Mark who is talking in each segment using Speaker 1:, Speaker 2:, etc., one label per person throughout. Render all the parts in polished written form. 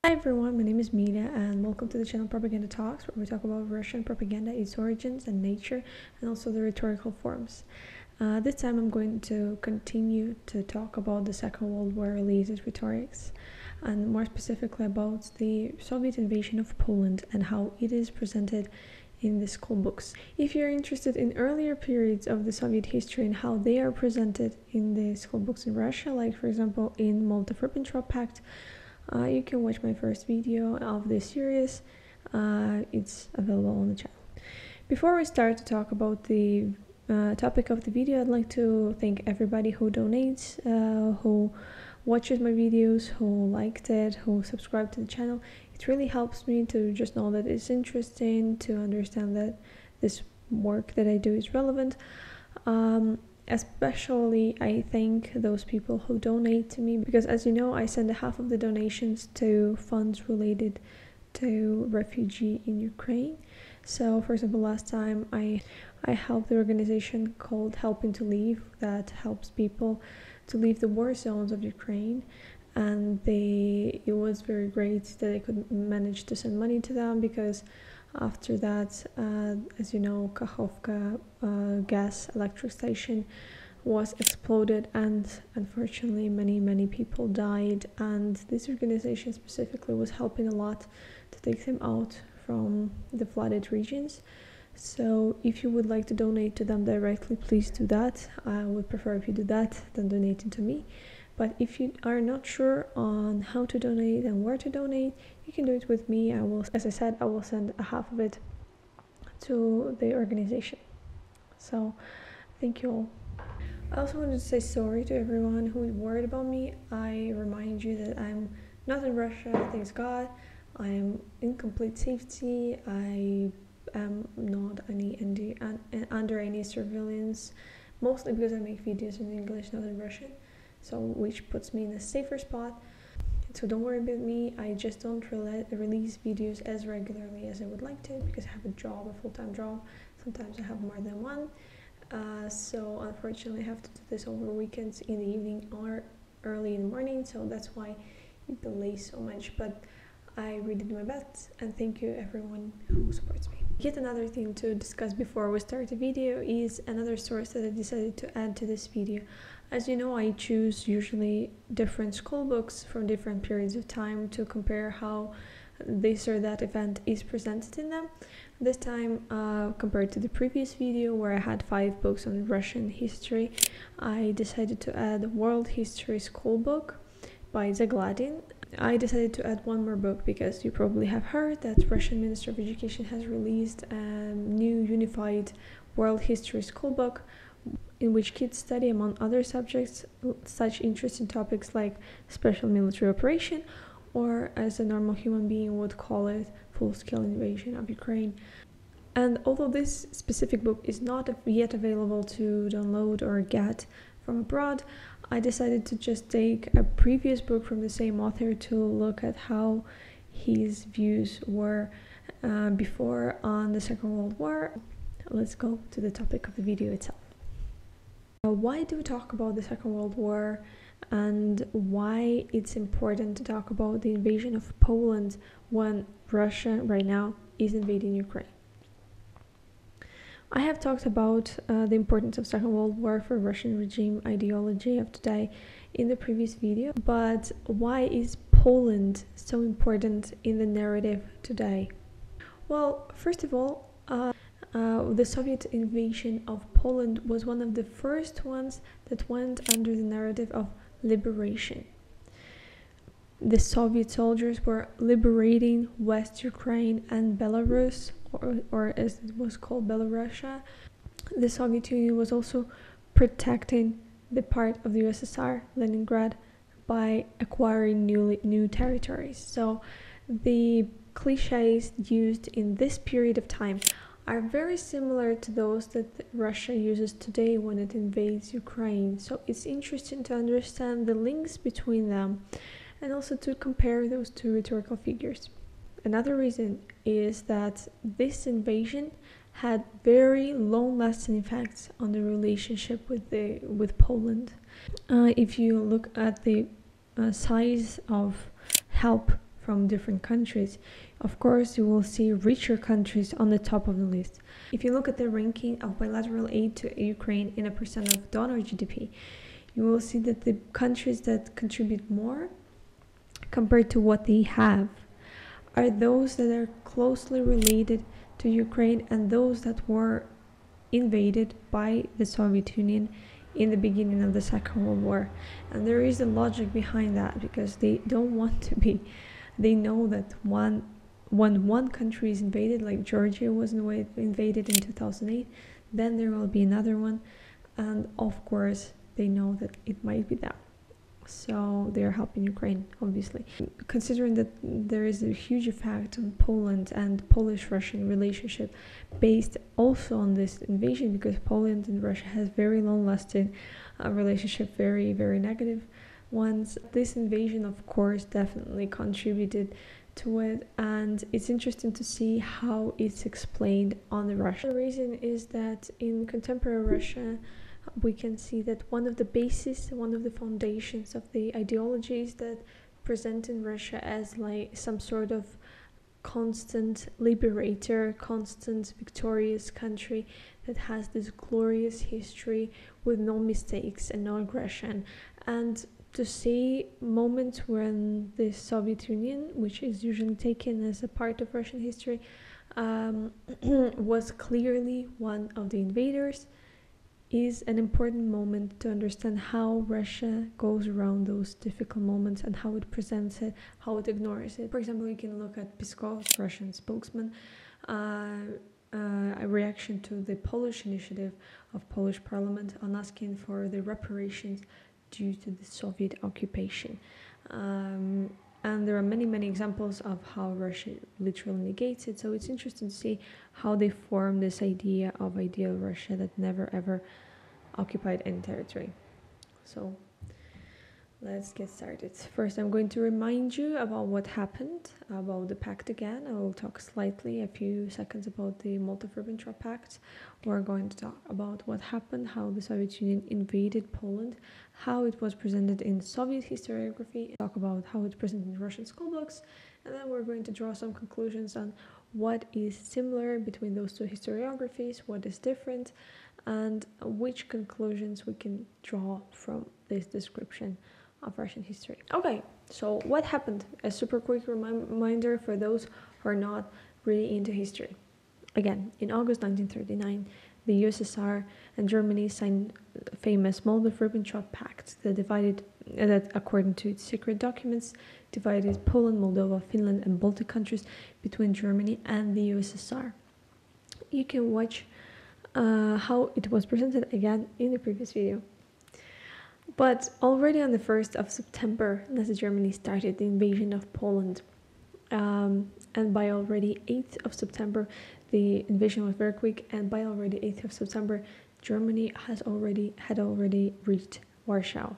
Speaker 1: Hi everyone, my name is Mina and welcome to the channel Propaganda Talks, where we talk about Russian propaganda, its origins and nature, and also the rhetorical forms. This time I'm going to continue to talk about the Second World War related rhetorics, and more specifically about the Soviet invasion of Poland and how it is presented in the school books. If you're interested in earlier periods of the Soviet history and how they are presented in the school books in Russia, like for example in Molotov-Ribbentrop Pact, you can watch my first video of this series. It's available on the channel. Before we start to talk about the topic of the video, I'd like to thank everybody who donates, who watches my videos, who liked it, who subscribed to the channel. It really helps me to just know that it's interesting, to understand that this work that I do is relevant. Especially I thank those people who donate to me, because as you know, I send half of the donations to funds related to refugee in Ukraine. So for example, last time I helped the organization called Helping to Leave, that helps people to leave the war zones of Ukraine, and it was very great that I could manage to send money to them, because after that, as you know, Kakhovka gas electric station was exploded, and unfortunately many people died, and this organization specifically was helping a lot to take them out from the flooded regions. So if you would like to donate to them directly, please do that. I would prefer if you do that than donating to me. But if you are not sure on how to donate and where to donate, you can do it with me. As I said, I will send a half of it to the organization. So thank you all. I also wanted to say sorry to everyone who is worried about me. I remind you that I'm not in Russia, thanks God. I am in complete safety. I am not under any surveillance, mostly because I make videos in English, not in Russian, so which puts me in a safer spot. So don't worry about me. I just don't release videos as regularly as I would like to, because I have a job, a full-time job. Sometimes I have more than one. So unfortunately I have to do this over weekends in the evening or early in the morning, so that's why it delays so much, but I really do my best, and thank you everyone who supports me. Yet another thing to discuss before we start the video is another source that I decided to add to this video. As you know, I choose usually different school books from different periods of time to compare how this or that event is presented in them. This time, compared to the previous video where I had 5 books on Russian history, I decided to add a World History School book by Zagladin. I decided to add one more book because you probably have heard that Russian Minister of Education has released a new unified World History School book in which kids study, among other subjects, such interesting topics like special military operation, or as a normal human being would call it, full-scale invasion of Ukraine. And although this specific book is not yet available to download or get from abroad, I decided to just take a previous book from the same author to look at how his views were before on the Second World War. Let's go to the topic of the video itself. Why do we talk about the Second World War, and why it's important to talk about the invasion of Poland when Russia right now is invading Ukraine? I have talked about the importance of Second World War for Russian regime ideology of today in the previous video, but why is Poland so important in the narrative today? Well, first of all, the Soviet invasion of Poland was one of the first ones that went under the narrative of liberation. The Soviet soldiers were liberating West Ukraine and Belarus, or as it was called, Belarusia. The Soviet Union was also protecting the part of the USSR, Leningrad, by acquiring new territories. So the cliches used in this period of time are very similar to those that Russia uses today when it invades Ukraine. So it's interesting to understand the links between them and also to compare those two rhetorical figures. Another reason is that this invasion had very long-lasting effects on the relationship with Poland. If you look at the size of help from different countries, of course you will see richer countries on the top of the list. If you look at the ranking of bilateral aid to Ukraine in a percent of donor GDP, you will see that the countries that contribute more compared to what they have are those that are closely related to Ukraine and those that were invaded by the Soviet Union in the beginning of the Second World War. And there is a logic behind that, because they don't want to be, they know that when one country is invaded, like Georgia was invaded in 2008, then there will be another one, and of course they know that it might be that. So they're helping Ukraine, obviously. Considering that there is a huge effect on Poland and Polish-Russian relationship based also on this invasion, because Poland and Russia has very long-lasting relationship, very, very negative ones. This invasion, of course, definitely contributed to it, and it's interesting to see how it's explained on the Russia. The reason is that in contemporary Russia, we can see that one of the bases, one of the foundations of the ideologies that present in Russia as like some sort of constant liberator, constant victorious country that has this glorious history with no mistakes and no aggression. And to see moments when the Soviet Union, which is usually taken as a part of Russian history, was clearly one of the invaders, is an important moment to understand how Russia goes around those difficult moments and how it presents it, how it ignores it. For example, you can look at Peskov's, Russian spokesman, a reaction to the Polish initiative of Polish parliament on asking for the reparations due to the Soviet occupation. And there are many, many examples of how Russia literally negates it. So it's interesting to see how they form this idea of ideal Russia that never ever occupied any territory. So let's get started. First, I'm going to remind you about what happened, about the pact again. I will talk slightly, a few seconds, about the Molotov-Ribbentrop Pact. We're going to talk about what happened, how the Soviet Union invaded Poland, how it was presented in Soviet historiography, talk about how it's presented in Russian school books, and then we're going to draw some conclusions on what is similar between those two historiographies, what is different, and which conclusions we can draw from this description of Russian history. Okay, so what happened? A super quick reminder for those who are not really into history. Again, in August 1939, the USSR and Germany signed the famous Molotov-Ribbentrop Pact that, according to its secret documents, divided Poland, Moldova, Finland, and Baltic countries between Germany and the USSR. You can watch how it was presented again in the previous video. But already on the 1st of September, Nazi Germany started the invasion of Poland. And by already 8th of September, the invasion was very quick, and by already 8th of September, Germany had already reached Warsaw.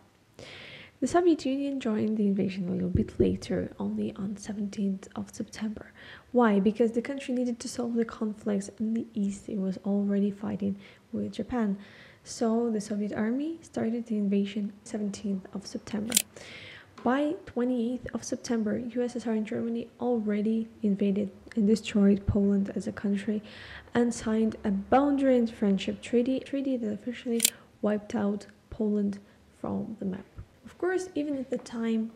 Speaker 1: The Soviet Union joined the invasion a little bit later, only on 17th of September. Why? Because the country needed to solve the conflicts in the east. It was already fighting with Japan. So the Soviet army started the invasion 17th of September. By 28th of September, USSR and Germany already invaded and destroyed Poland as a country and signed a boundary and friendship treaty that officially wiped out Poland from the map. Of course, even at the time,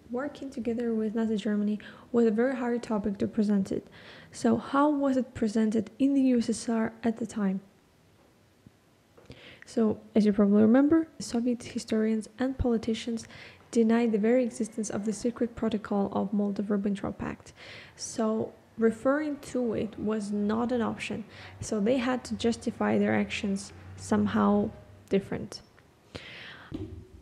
Speaker 1: working together with Nazi Germany was a very hard topic to present it. So how was it presented in the USSR at the time? So, as you probably remember, Soviet historians and politicians denied the very existence of the secret protocol of Molotov-Ribbentrop Pact. So referring to it was not an option. So they had to justify their actions somehow different.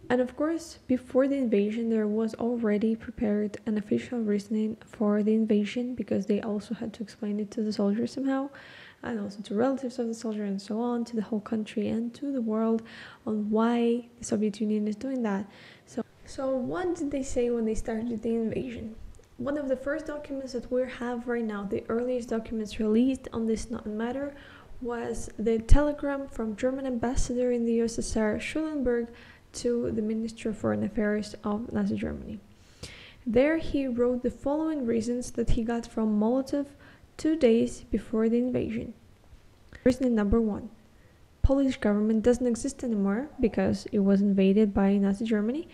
Speaker 1: And of course, before the invasion, there was already prepared an official reasoning for the invasion, because they also had to explain it to the soldiers somehow, and also to relatives of the soldier and so on, to the whole country and to the world, on why the Soviet Union is doing that. So what did they say when they started the invasion? One of the first documents that we have right now, the earliest documents released on this matter, was the telegram from German ambassador in the USSR, Schulenburg, to the Minister of Foreign Affairs of Nazi Germany. There he wrote the following reasons that he got from Molotov 2 days before the invasion. Reason number 1. Polish government doesn't exist anymore because it was invaded by Nazi Germany,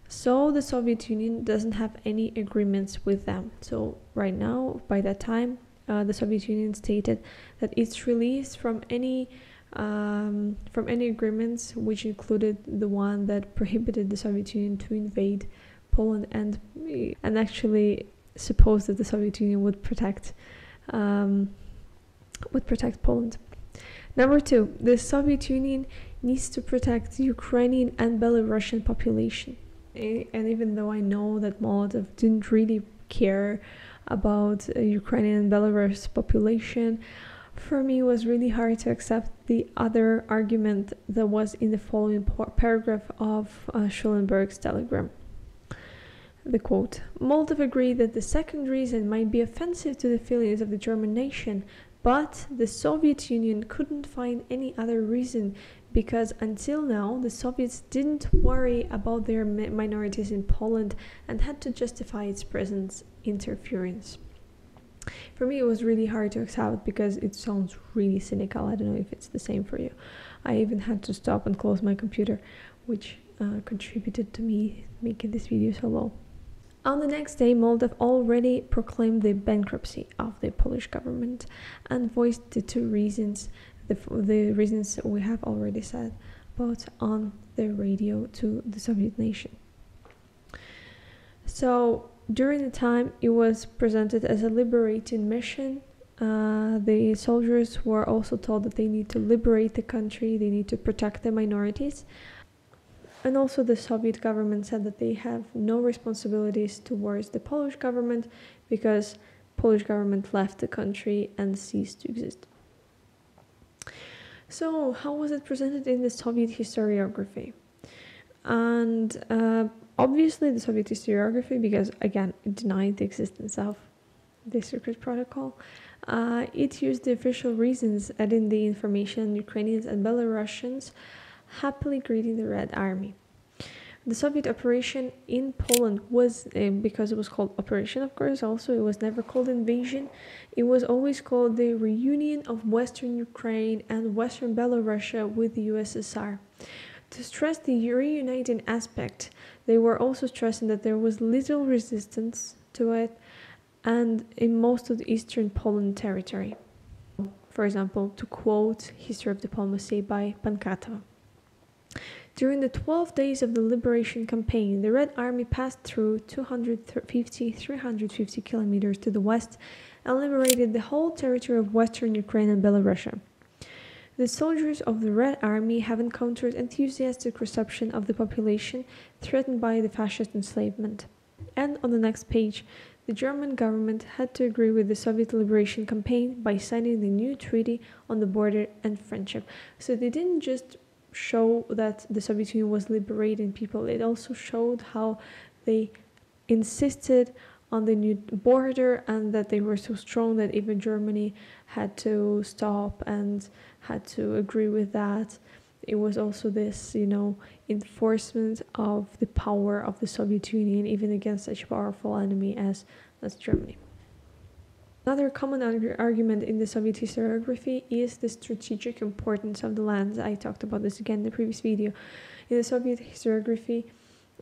Speaker 1: so the Soviet Union doesn't have any agreements with them. So right now, by that time, the Soviet Union stated that its release from any agreements, which included the one that prohibited the Soviet Union to invade Poland and actually supposed that the Soviet Union would protect Poland. Number 2, the Soviet Union needs to protect the Ukrainian and Belarusian population. And even though I know that Molotov didn't really care about Ukrainian and Belarus population, for me it was really hard to accept the other argument that was in the following paragraph of Schulenberg's telegram. The quote, Molotov agreed that the second reason might be offensive to the feelings of the German nation, but the Soviet Union couldn't find any other reason because until now the Soviets didn't worry about their minorities in Poland and had to justify its presence interference. For me it was really hard to accept because it sounds really cynical. I don't know if it's the same for you. I even had to stop and close my computer, which contributed to me making this video so long. On the next day, Molotov already proclaimed the bankruptcy of the Polish government and voiced the two reasons, the reasons we have already said, but on the radio to the Soviet nation. So during the time, it was presented as a liberating mission. The soldiers were also told that they need to liberate the country, they need to protect the minorities. And also the Soviet government said that they have no responsibilities towards the Polish government because Polish government left the country and ceased to exist. So how was it presented in the Soviet historiography? And obviously the Soviet historiography, because again, it denied the existence of the secret protocol, it used the official reasons, adding the information Ukrainians and Belarusians happily greeting the Red Army. The Soviet operation in Poland was, because it was called operation, of course, also it was never called invasion. It was always called the reunion of Western Ukraine and Western Belarusia with the USSR. To stress the reuniting aspect, they were also stressing that there was little resistance to it and in most of the eastern Poland territory. For example, to quote History of Diplomacy by Pankatova. During the 12 days of the liberation campaign, the Red Army passed through 350 kilometers to the west and liberated the whole territory of Western Ukraine and Belarusia. The soldiers of the Red Army have encountered enthusiastic reception of the population threatened by the fascist enslavement. And on the next page, the German government had to agree with the Soviet liberation campaign by signing the new treaty on the border and friendship. So they didn't just show that the Soviet Union was liberating people, it also showed how they insisted on the new border and that they were so strong that even Germany had to stop and had to agree with that. It was also this, enforcement of the power of the Soviet Union even against such a powerful enemy as Germany. Another common argument in the Soviet historiography is the strategic importance of the lands. I talked about this again in the previous video. In the Soviet historiography,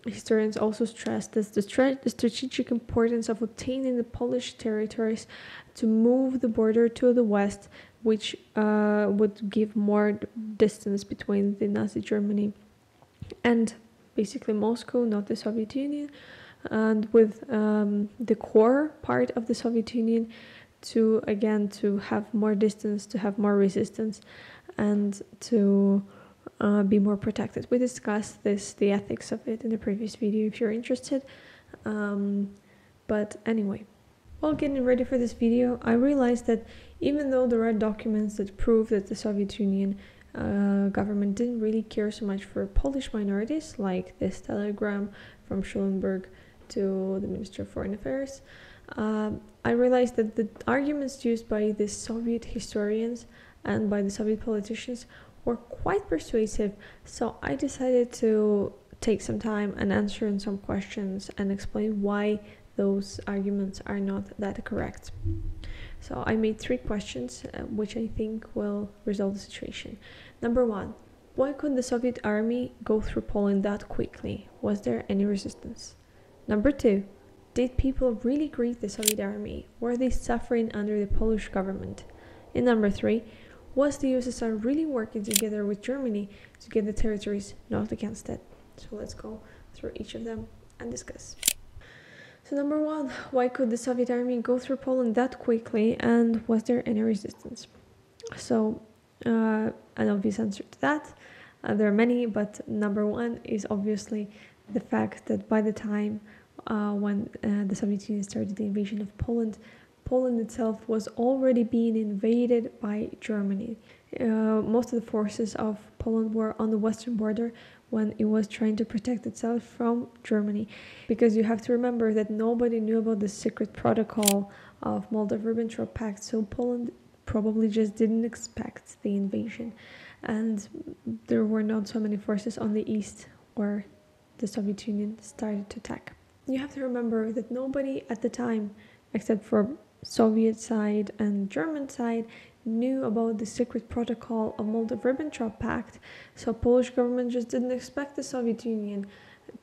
Speaker 1: historians also stressed that the strategic importance of obtaining the Polish territories to move the border to the west, which would give more distance between the Nazi Germany and basically Moscow, not the Soviet Union, and with the core part of the Soviet Union to have more distance, to have more resistance, and to be more protected. We discussed the ethics of it in the previous video if you're interested. But anyway, while getting ready for this video, I realized that even though there are documents that prove that the Soviet Union government didn't really care so much for Polish minorities, like this telegram from Schulenberg to the Minister of Foreign Affairs, I realized that the arguments used by the Soviet historians and by the Soviet politicians were quite persuasive, so I decided to take some time and answer some questions and explain why those arguments are not that correct. So I made 3 questions which I think will resolve the situation. Number 1, why could the Soviet army go through Poland that quickly? Was there any resistance? Number 2, did people really greet the Soviet army? Were they suffering under the Polish government? And number 3, was the USSR really working together with Germany to get the territories, not against it? So let's go through each of them and discuss. So number 1, why could the Soviet army go through Poland that quickly, and was there any resistance? So an obvious answer to that, there are many, but number 1 is obviously the fact that by the time when the Soviet Union started the invasion of Poland, Poland itself was already being invaded by Germany. Most of the forces of Poland were on the western border when it was trying to protect itself from Germany. Because you have to remember that nobody knew about the secret protocol of Molotov-Ribbentrop Pact, so Poland probably just didn't expect the invasion. And there were not so many forces on the east where the Soviet Union started to attack. You have to remember that nobody at the time, except for Soviet side and German side, knew about the secret protocol of Molotov-Ribbentrop Pact, so Polish government just didn't expect the Soviet Union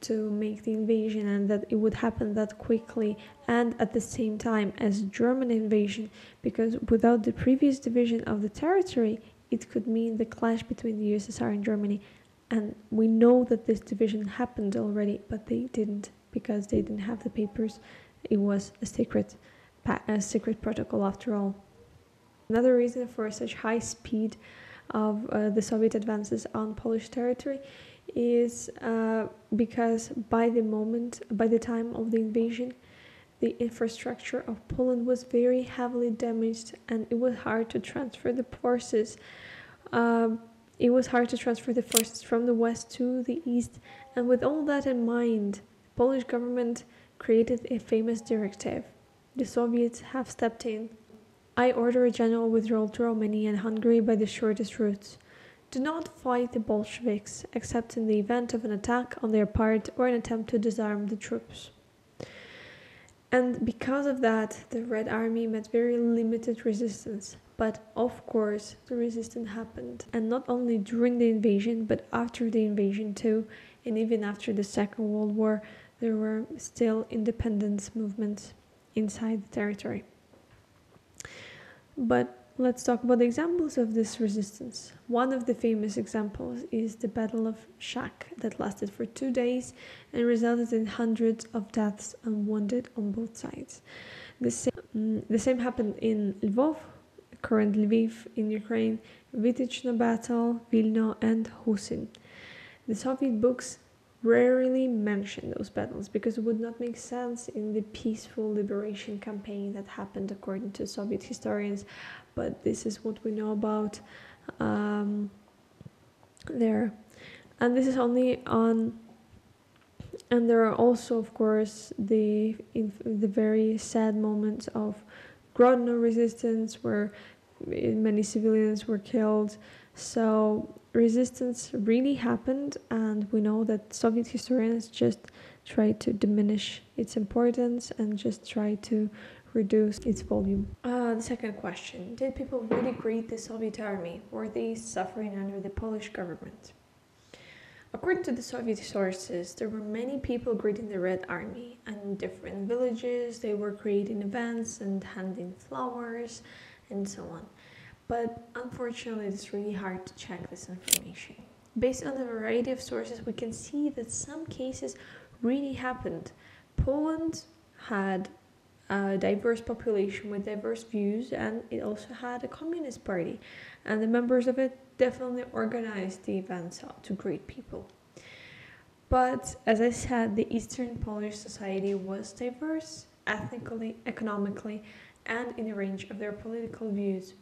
Speaker 1: to make the invasion and that it would happen that quickly and at the same time as German invasion, because without the previous division of the territory, it could mean the clash between the USSR and Germany. And we know that this division happened already, but they didn't, because they didn't have the papers. It was a secret protocol after all. Another reason for such high speed of the Soviet advances on Polish territory is because by the time of the invasion, the infrastructure of Poland was very heavily damaged, and it was hard to transfer the forces. It was hard to transfer the forces from the west to the east, and with all that in mind, the Polish government created a famous directive. The Soviets have stepped in. I order a general withdrawal to Romania and Hungary by the shortest routes. Do not fight the Bolsheviks, except in the event of an attack on their part or an attempt to disarm the troops. And because of that, the Red Army met very limited resistance. But of course, the resistance happened. And not only during the invasion, but after the invasion too, and even after the Second World War, there were still independence movements inside the territory. But let's talk about the examples of this resistance. One of the famous examples is the Battle of Shak that lasted for 2 days and resulted in hundreds of deaths and wounded on both sides. The same happened in Lvov, current Lviv in Ukraine, Vytyczna Battle, Vilno, and Husin. The Soviet books rarely mention those battles because it would not make sense in the peaceful liberation campaign that happened according to Soviet historians, but this is what we know about there. And this is only on, and there are also of course the very sad moments of Grodno resistance where many civilians were killed. So resistance really happened, and we know that Soviet historians just try to diminish its importance and just try to reduce its volume. The second question, did people really greet the Soviet army? Were they suffering under the Polish government? According to the Soviet sources, there were many people greeting the Red Army, and in different villages they were creating events and handing flowers and so on. But unfortunately, it's really hard to check this information. Based on a variety of sources, we can see that some cases really happened. Poland had a diverse population with diverse views, and it also had a communist party, and the members of it definitely organized the events to greet people. But as I said, the Eastern Polish society was diverse ethnically, economically, and in the range of their political views.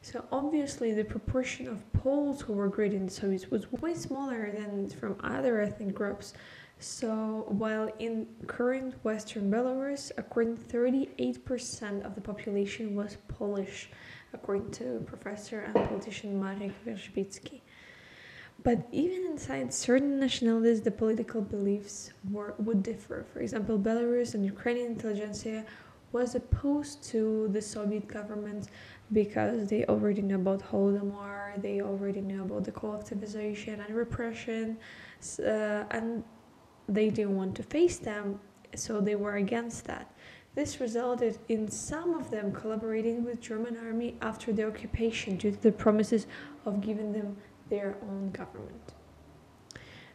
Speaker 1: So obviously the proportion of Poles who were greeting the Soviets was way smaller than from other ethnic groups. So while in current Western Belarus, according to 38% of the population was Polish, according to professor and politician Marek Wierzbicki. But even inside certain nationalities, the political beliefs would differ. For example, Belarus and Ukrainian intelligentsia was opposed to the Soviet government because they already knew about Holodomor, they already knew about the collectivization and repression, and they didn't want to face them, so they were against that. This resulted in some of them collaborating with German army after the occupation due to the promises of giving them their own government.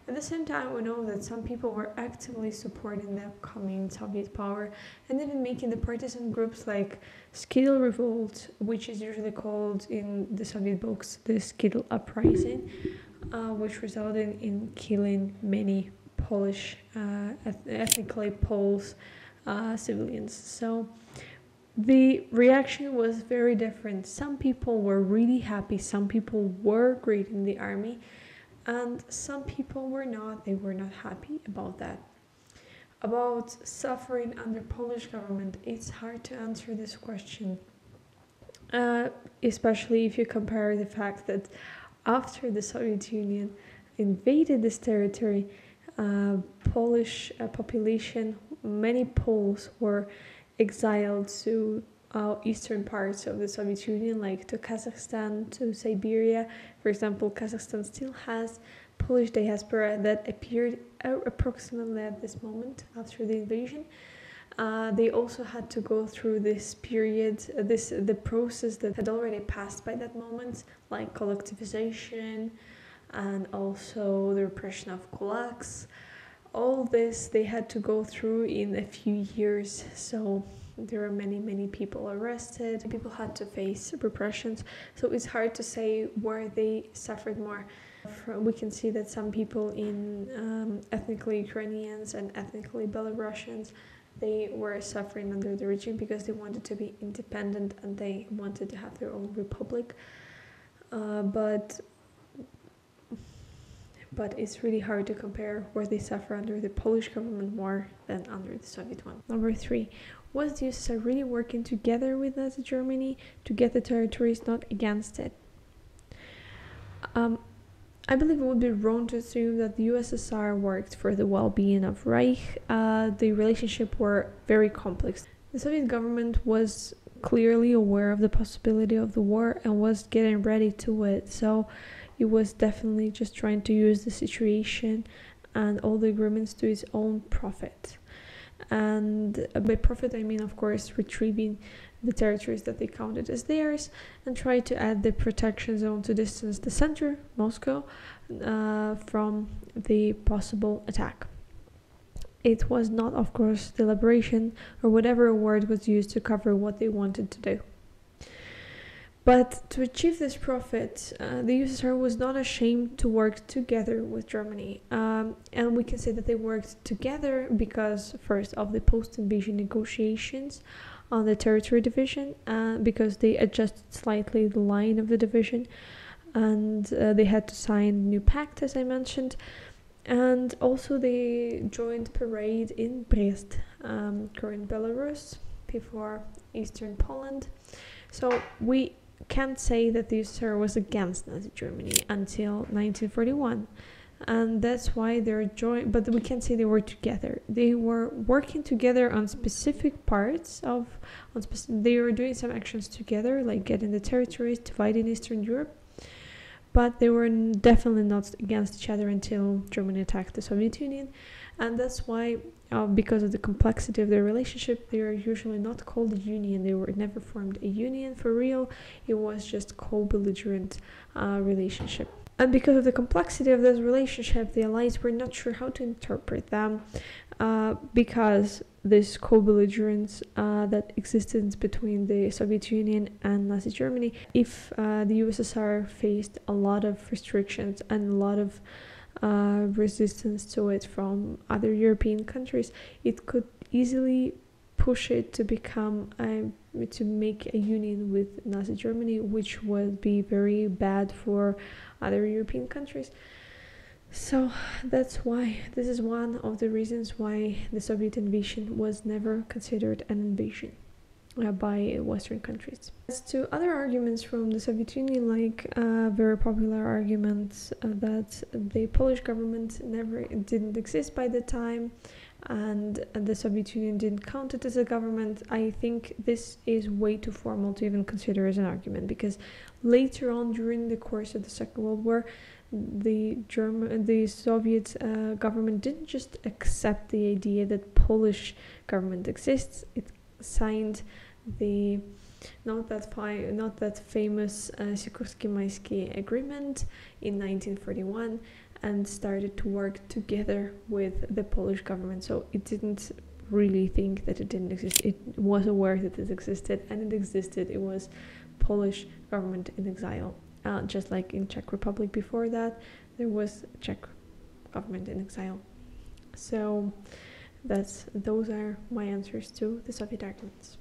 Speaker 1: At the same time, we know that some people were actively supporting the upcoming Soviet power and even making the partisan groups like Skidal Revolt, which is usually called in the Soviet books the Skidal Uprising, which resulted in killing many Polish, ethnically Poles civilians. So the reaction was very different. Some people were really happy, some people were greeting the army, and some people were not. They were not happy about that. About suffering under Polish government, it's hard to answer this question, especially if you compare the fact that after the Soviet Union invaded this territory, Polish population, many Poles were exiled to eastern parts of the Soviet Union, like to Kazakhstan, to Siberia. For example, Kazakhstan still has Polish diaspora that appeared approximately at this moment after the invasion. They also had to go through this period, the process that had already passed by that moment, like collectivization and also the repression of gulags. All this they had to go through in a few years, so there were many people arrested. People had to face repressions, so it's hard to say where they suffered more. We can see that some people in ethnically Ukrainians and ethnically Belarusians, they were suffering under the regime because they wanted to be independent and they wanted to have their own republic. But it's really hard to compare where they suffer under the Polish government more than under the Soviet one. Number 3, was the USSR really working together with Nazi Germany to get the territories, not against it? I believe it would be wrong to assume that the USSR worked for the well-being of Reich. The relationship were very complex. The Soviet government was clearly aware of the possibility of the war and was getting ready to it, so it was definitely just trying to use the situation and all the agreements to its own profit. And by profit, I mean, of course, retrieving the territories that they counted as theirs and try to add the protection zone to distance the center, Moscow, from the possible attack. It was not, of course, the liberation or whatever word was used to cover what they wanted to do. But to achieve this profit, the USSR was not ashamed to work together with Germany. And we can say that they worked together because, first, of the post-invasion negotiations on the territory division, because they adjusted slightly the line of the division, and they had to sign a new pact, as I mentioned. And also they joined parade in Brest, current Belarus, before Eastern Poland. So we can't say that the USSR was against Nazi Germany until 1941, and that's why they're joined. But we can't say they were together. They were working together on specific parts of. They were doing some actions together, like getting the territories, dividing Eastern Europe. But they were definitely not against each other until Germany attacked the Soviet Union, and that's why, because of the complexity of their relationship, they are usually not called a union. They were never formed a union for real. It was just co-belligerent relationship. And because of the complexity of this relationship, the Allies were not sure how to interpret them, because this co-belligerence that existed between the Soviet Union and Nazi Germany, if the USSR faced a lot of restrictions and a lot of resistance to it from other European countries, it could easily push it to become to make a union with Nazi Germany, which would be very bad for other European countries. So that's why this is one of the reasons why the Soviet invasion was never considered an invasion. by Western countries. As to other arguments from the Soviet Union, like very popular arguments that the Polish government didn't exist by the time, and the Soviet Union didn't count it as a government, I think this is way too formal to even consider as an argument, because later on during the course of the Second World War, the Soviet government didn't just accept the idea that Polish government exists. It signed the not that famous Sikorsky-Maysky agreement in 1941 and started to work together with the Polish government. So it didn't really think that it didn't exist. It was aware that it existed, and it existed. It was Polish government in exile. Just like in Czech Republic before that, there was Czech government in exile. So those are my answers to the Soviet arguments.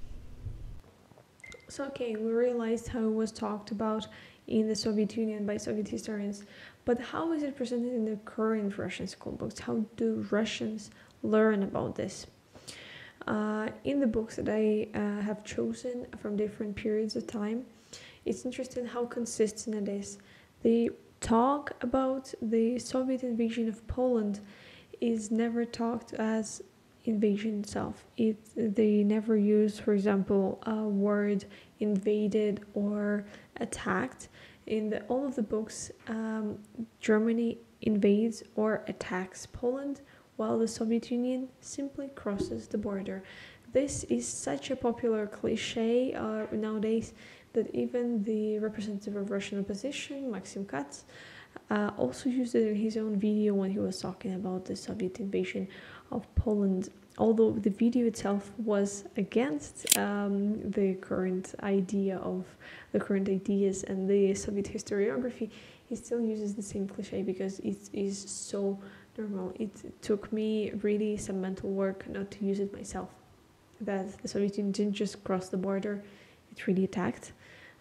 Speaker 1: So okay, we realized how it was talked about in the Soviet Union by Soviet historians, but how is it presented in the current Russian school books? How do Russians learn about this? In the books that I have chosen from different periods of time, it's interesting how consistent it is. The talk about the Soviet invasion of Poland is never talked as invasion itself. They never use, for example, a word invaded or attacked. In all of the books, Germany invades or attacks Poland, while the Soviet Union simply crosses the border. This is such a popular cliche nowadays that even the representative of Russian opposition, Maxim Katz, also used it in his own video when he was talking about the Soviet invasion of Poland. Although the video itself was against the current ideas and the Soviet historiography, he still uses the same cliche because it is so normal. It took me really some mental work not to use it myself. That the Soviet Union didn't just cross the border, it really attacked.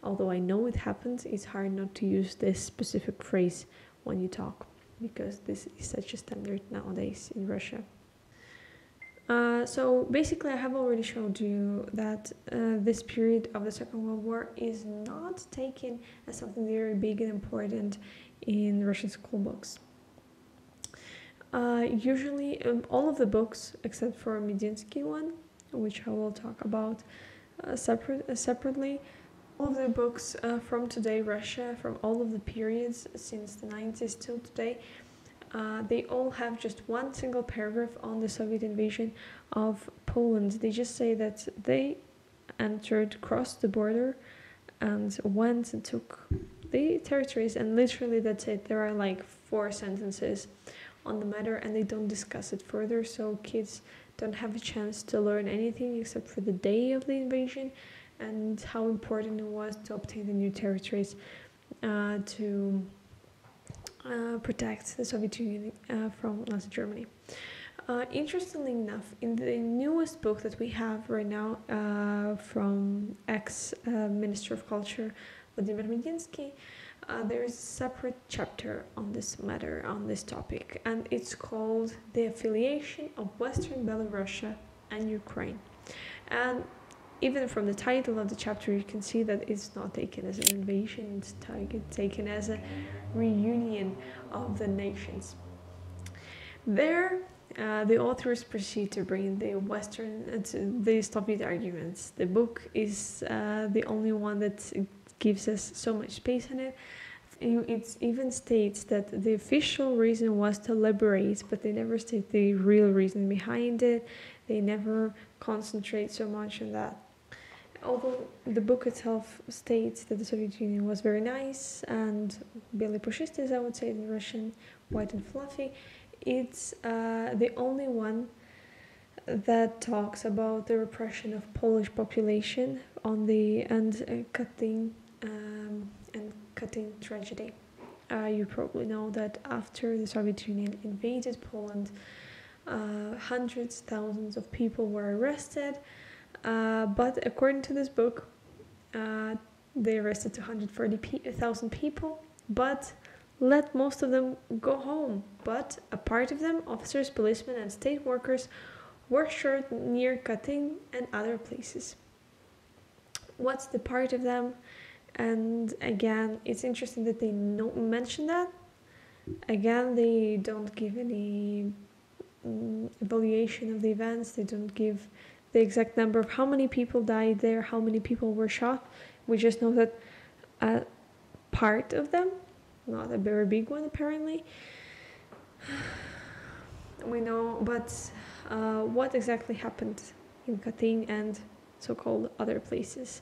Speaker 1: Although I know it happened, it's hard not to use this specific phrase when you talk, because this is such a standard nowadays in Russia. So basically I have already showed you that this period of the Second World War is not taken as something very big and important in Russian school books. Usually all of the books except for Medinsky one, which I will talk about separately, all of the books from today Russia, from all of the periods since the 90s till today, they all have just one single paragraph on the Soviet invasion of Poland. They just say that they crossed the border and went and took the territories, and literally that's it. There are like 4 sentences on the matter and they don't discuss it further, so kids don't have a chance to learn anything except for the day of the invasion and how important it was to obtain the new territories to protect the Soviet Union from Nazi Germany. Interestingly enough, in the newest book that we have right now from ex-Minister of Culture Vladimir Medinsky, there is a separate chapter on this matter, on this topic, and it's called The Affiliation of Western Belarusia and Ukraine. And even from the title of the chapter, you can see that it's not taken as an invasion, it's taken as a reunion of the nations. There, the authors proceed to bring the Soviet arguments. The book is the only one that gives us so much space in it. It even states that the official reason was to liberate, but they never state the real reason behind it. They never concentrate so much on that. Although the book itself states that the Soviet Union was very nice and белый пушистый, as I would say in Russian, white and fluffy, it's the only one that talks about the repression of Polish population and cutting tragedy. You probably know that after the Soviet Union invaded Poland, hundreds, thousands of people were arrested. But according to this book, they arrested 240,000 people, but let most of them go home. But a part of them, officers, policemen, and state workers, were shot near Katyn and other places. what's the part of them. And again, it's interesting that they don't mention that. Again, they don't give any evaluation of the events. They don't give the exact number of how many people died there, how many people were shot. We just know that a part of them, not a very big one apparently, we know, but what exactly happened in Katyn and so-called other places,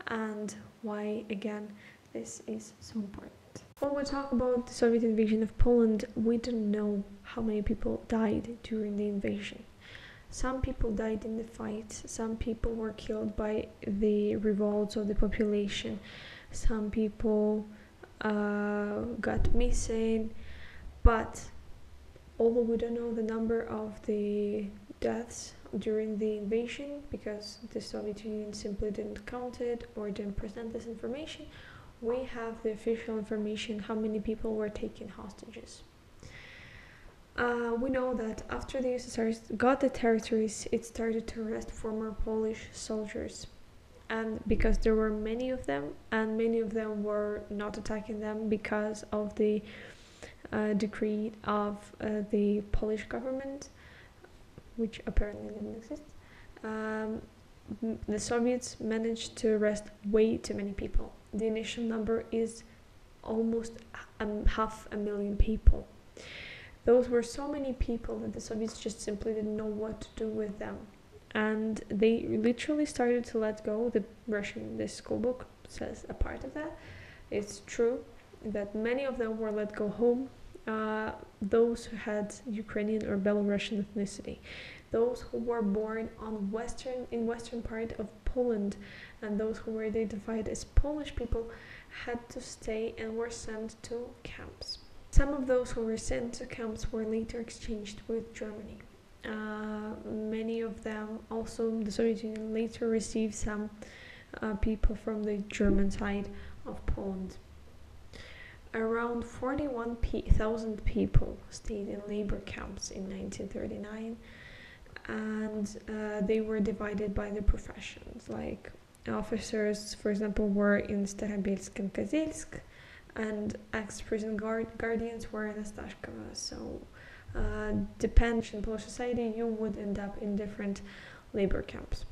Speaker 1: and why, again, this is so important. When we talk about the Soviet invasion of Poland, we don't know how many people died during the invasion. Some people died in the fight, some people were killed by the revolts of the population, some people got missing, but although we don't know the number of the deaths during the invasion because the Soviet Union simply didn't count it or didn't present this information, we have the official information how many people were taken hostages. We know that after the USSR got the territories, it started to arrest former Polish soldiers. And because there were many of them, and many of them were not attacking them because of the decree of the Polish government, which apparently didn't exist, the Soviets managed to arrest way too many people. The initial number is almost 500,000 people. Those were so many people that the Soviets just simply didn't know what to do with them. And they literally started to let go. This school book says a part of that. It's true that many of them were let go home. Those who had Ukrainian or Belarusian ethnicity, those who were born in western part of Poland, and those who were identified as Polish people had to stay and were sent to camps. Some of those who were sent to camps were later exchanged with Germany. Many of them also, the Soviet Union later received some people from the German side of Poland. Around 41,000 people stayed in labor camps in 1939, and they were divided by their professions. Like officers, for example, were in Starobelsk and Kozelsk, and ex-prison guardians were in Ostashkova. So, depending on Polish society, you would end up in different labor camps.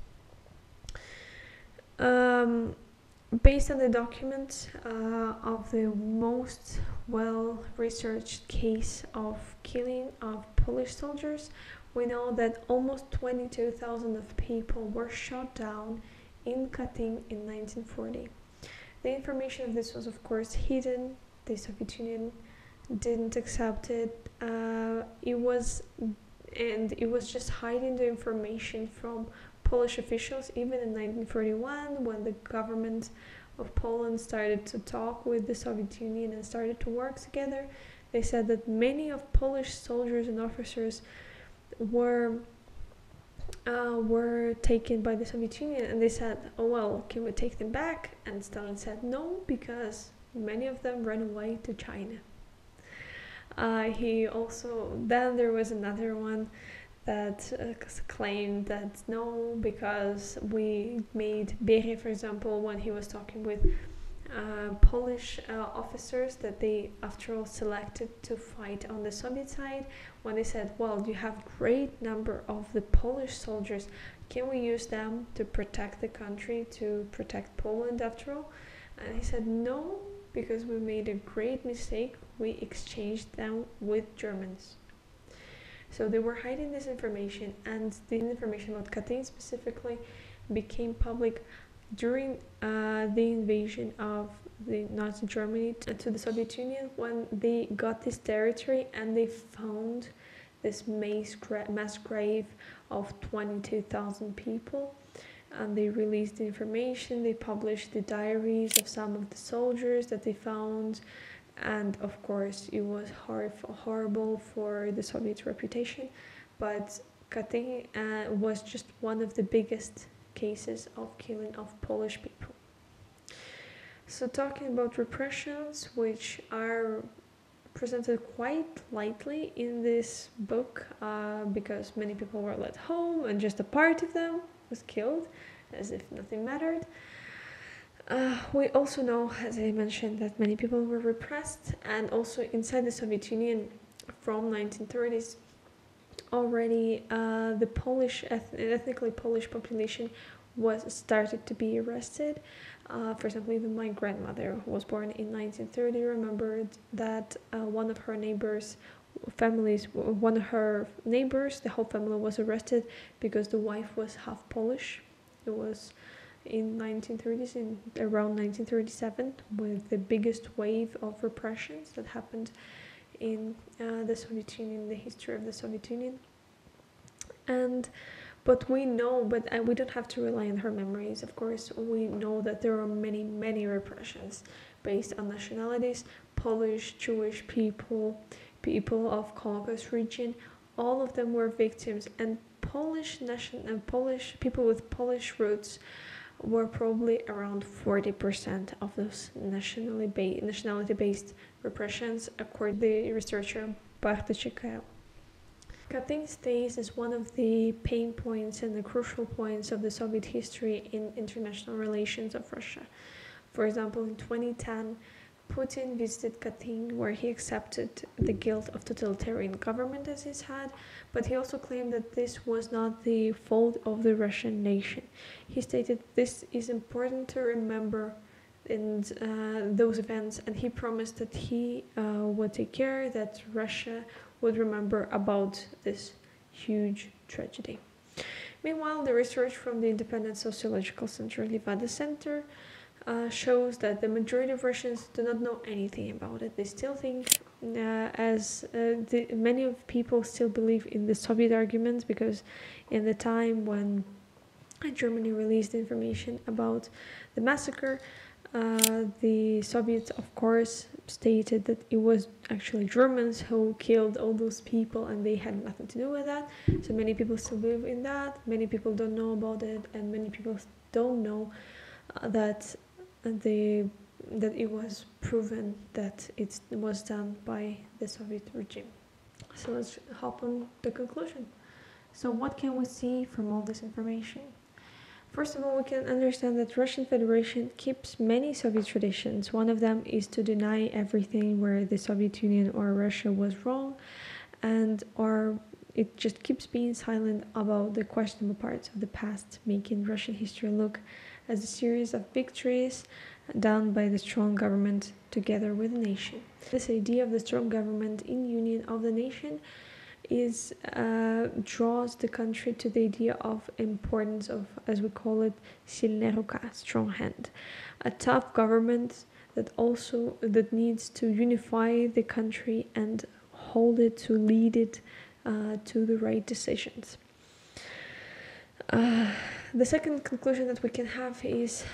Speaker 1: Based on the documents of the most well-researched case of killing of Polish soldiers, we know that almost 22,000 of people were shot down in Katyn in 1940. The information of this was, of course, hidden. The Soviet Union didn't accept it. It was just hiding the information from Polish officials. Even in 1941, when the government of Poland started to talk with the Soviet Union and started to work together, they said that many of Polish soldiers and officers were taken by the Soviet Union, and they said, oh well, can we take them back? And Stalin said no, because many of them ran away to China. Then there was another one that claimed that no, because we made Beria, for example, when he was talking with Polish officers that they after all selected to fight on the Soviet side, when they said, well, you have great number of the Polish soldiers, can we use them to protect the country, to protect Poland after all? And he said no, because we made a great mistake, we exchanged them with Germans. So they were hiding this information, and the information about Katyn specifically became public during the invasion of the Nazi Germany to the Soviet Union, when they got this territory and they found this mass grave of 22,000 people, and they released the information. They published the diaries of some of the soldiers that they found, and of course it was horrible for the Soviet reputation, but Katyn was just one of the biggest cases of killing of Polish people. So talking about repressions, which are presented quite lightly in this book, because many people were let home and just a part of them was killed, as if nothing mattered. We also know, as I mentioned, that many people were repressed, and also inside the Soviet Union from 1930s already the Polish ethnically Polish population was started to be arrested. For example, even my grandmother, who was born in 1930, remembered that one of her neighbors, the whole family was arrested because the wife was half Polish. It was in 1930s, in around 1937, with the biggest wave of repressions that happened in the Soviet Union, the history of the Soviet Union. But we know, we don't have to rely on her memories. Of course, we know that there are many repressions based on nationalities: Polish, Jewish people, people of Caucasus region. All of them were victims, and Polish people with Polish roots were probably around 40% of those nationality-based repressions, according to the researcher Bartoshchev. Katyn stays as one of the pain points and the crucial points of the Soviet history in international relations of Russia. For example, in 2010, Putin visited Katyn, where he accepted the guilt of totalitarian government as he's had, but he also claimed that this was not the fault of the Russian nation. He stated this is important to remember in those events, and he promised that he would take care that Russia would remember about this huge tragedy. Meanwhile, the research from the Independent Sociological Center Levada Center shows that the majority of Russians do not know anything about it. They still think, many of people still believe in the Soviet arguments, because in the time when Germany released information about the massacre, the Soviets, of course, stated that it was actually Germans who killed all those people and they had nothing to do with that. So many people still believe in that. Many people don't know about it, and many people don't know that it was proven that it was done by the Soviet regime. So let's hop on the conclusion. So what can we see from all this information? First of all, we can understand that Russian Federation keeps many Soviet traditions. One of them is to deny everything where the Soviet Union or Russia was wrong, or it just keeps being silent about the questionable parts of the past, making Russian history look as a series of victories done by the strong government together with the nation. This idea of the strong government in union of the nation draws the country to the idea of importance of, as we call it, silная рука, strong hand, a tough government that needs to unify the country and hold it, to lead it to the right decisions. The second conclusion that we can have is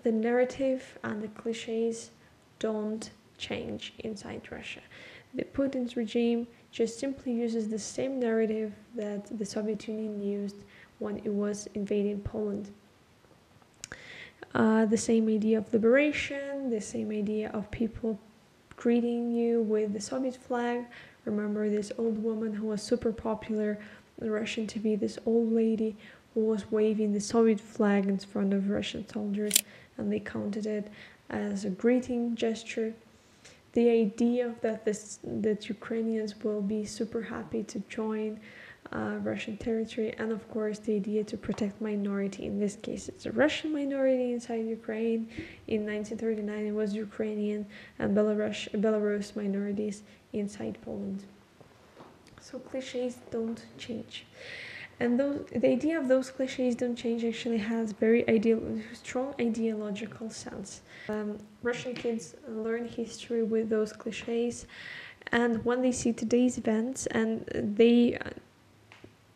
Speaker 1: the narrative and the cliches don't change inside Russia. The Putin's regime just simply uses the same narrative that the Soviet Union used when it was invading Poland. The same idea of liberation, the same idea of people greeting you with the Soviet flag. Remember this old woman who was super popular on Russian TV, this old lady who was waving the Soviet flag in front of Russian soldiers, and they counted it as a greeting gesture. The idea that Ukrainians will be super happy to join Russian territory, and of course the idea to protect minority. In this case, it's a Russian minority inside Ukraine. In 1939, it was Ukrainian and Belarus minorities inside Poland. So cliches don't change. And the idea of those cliches don't change actually has very strong ideological sense. Russian kids learn history with those cliches, and when they see today's events, and they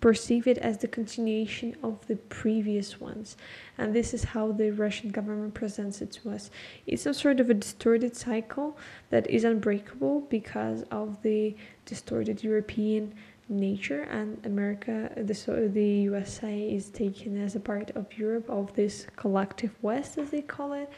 Speaker 1: perceive it as the continuation of the previous ones. And this is how the Russian government presents it to us. It's some sort of a distorted cycle that is unbreakable because of the distorted European nature, and America, the USA, is taken as a part of Europe, of this collective West, as they call it.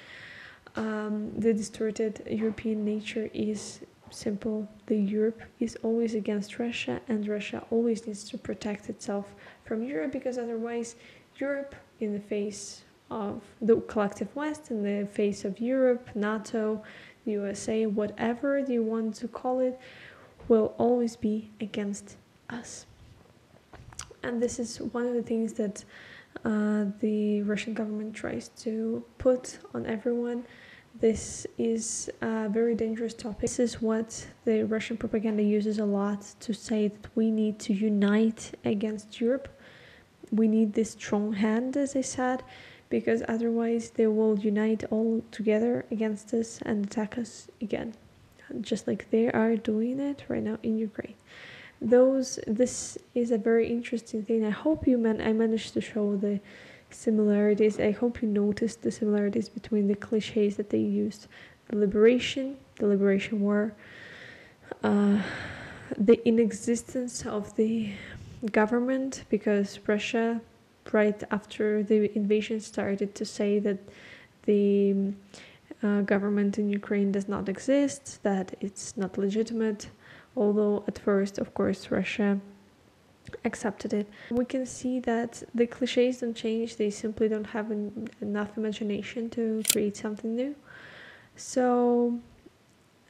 Speaker 1: The distorted European nature is simple. The Europe is always against Russia, and Russia always needs to protect itself from Europe, because otherwise Europe, in the face of the collective West, in the face of Europe, NATO, the USA, whatever you want to call it, will always be against us. And this is one of the things that the Russian government tries to put on everyone. This is a very dangerous topic. This is what the Russian propaganda uses a lot, to say that we need to unite against Europe. We need this strong hand, as I said, because otherwise they will unite all together against us and attack us again, just like they are doing it right now in Ukraine. This is a very interesting thing. I hope I managed to show the similarities. I hope you noticed the similarities between the cliches that they used: the liberation war, the inexistence of the government, because Russia, right after the invasion, started to say that the government in Ukraine does not exist, that it's not legitimate, although at first, of course, Russia accepted it. We can see that the cliches don't change, they simply don't have enough imagination to create something new. So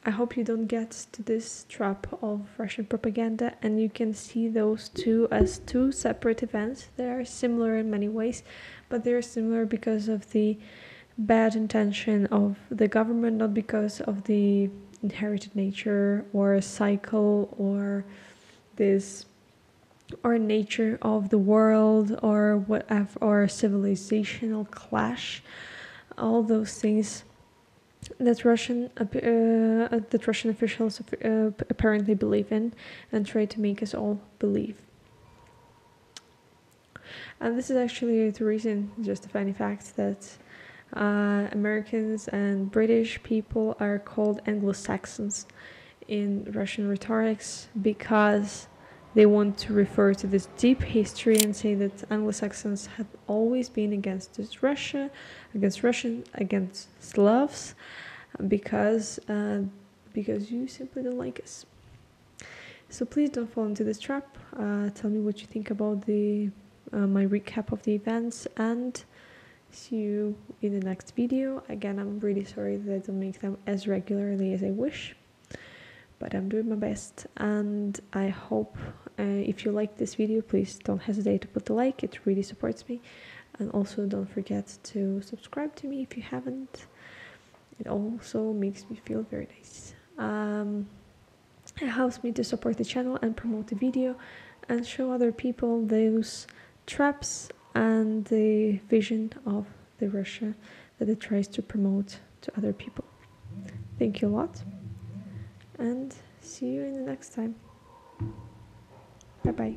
Speaker 1: I hope you don't get to this trap of Russian propaganda, and you can see those two as two separate events. They are similar in many ways, but they are similar because of the bad intention of the government, not because of the inherited nature or cycle or this or nature of the world or whatever, or civilizational clash. All those things that Russian officials apparently believe in and try to make us all believe. And this is actually the reason, just a funny fact, that Americans and British people are called Anglo-Saxons in Russian rhetorics, because they want to refer to this deep history and say that Anglo-Saxons have always been against Russia, against Slavs, because you simply don't like us. So please don't fall into this trap. Tell me what you think about my recap of the events, and see you in the next video. Again, I'm really sorry that I don't make them as regularly as I wish, but I'm doing my best, and I hope if you like this video, please don't hesitate to put the like. It really supports me. And also don't forget to subscribe to me if you haven't. It also makes me feel very nice. It helps me to support the channel and promote the video and show other people those traps and the vision of the Russia that it tries to promote to other people. Thank you a lot, and see you in the next time. Bye bye.